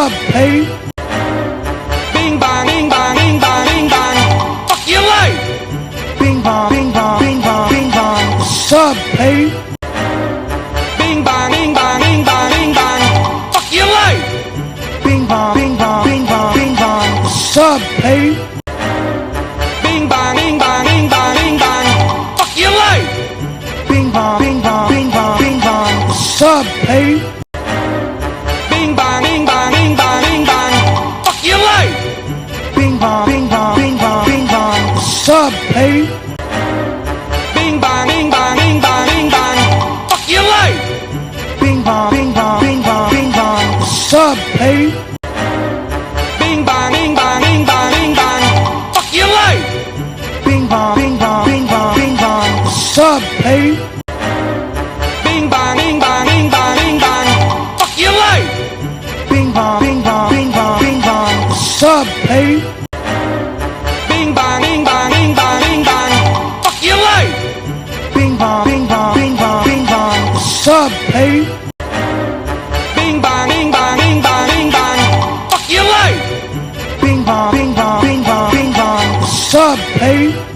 up, hey? Bing bang, bing bang, bing bang, bing bang. Fuck your life. Bing bong, bing bong, bing bong, bing bong. What's up, hey? Bing bang, bing bang, bing bang, bing bang. Fuck your life. Bing bong, bing bong, bing bong, bing bong. What's up, hey? Bing bang, bing bang, bing bang, bing bang. Fuck your life. Bing bong, bing bong, bing bong, bing bong. What's up, hey? Bing bang, bing bang, bing bang, bing bang. Fuck your life. Bing bong, bing bong, bing bong, bing bong. What's up, hey? Bing bang, bing bang, bing bang, bing bang. Fuck your life. Bing bong, bing bong, bing bong, bing bong. What's up, hey? Bing bang, bing bang, bing bang, bing bang. Fuck your life. Bing bong, bing bong, bing bong, bing bong. What's up, hey? Bing bang, bing bang, bing bang, bing bang. Fuck your life. Bing bong, bing bong, bing bong, bing bong. What's up, hey? Bing bang, bing bang, bing bang, bing bang. Fuck your life. Bing bong, bing bong, bing bong, bing bong. What's up, hey? Bing bang, bing bang, bing bang, bing bang. Fuck your life. Bing bong, bing bong, bing bong, bing bong. What's up, hey?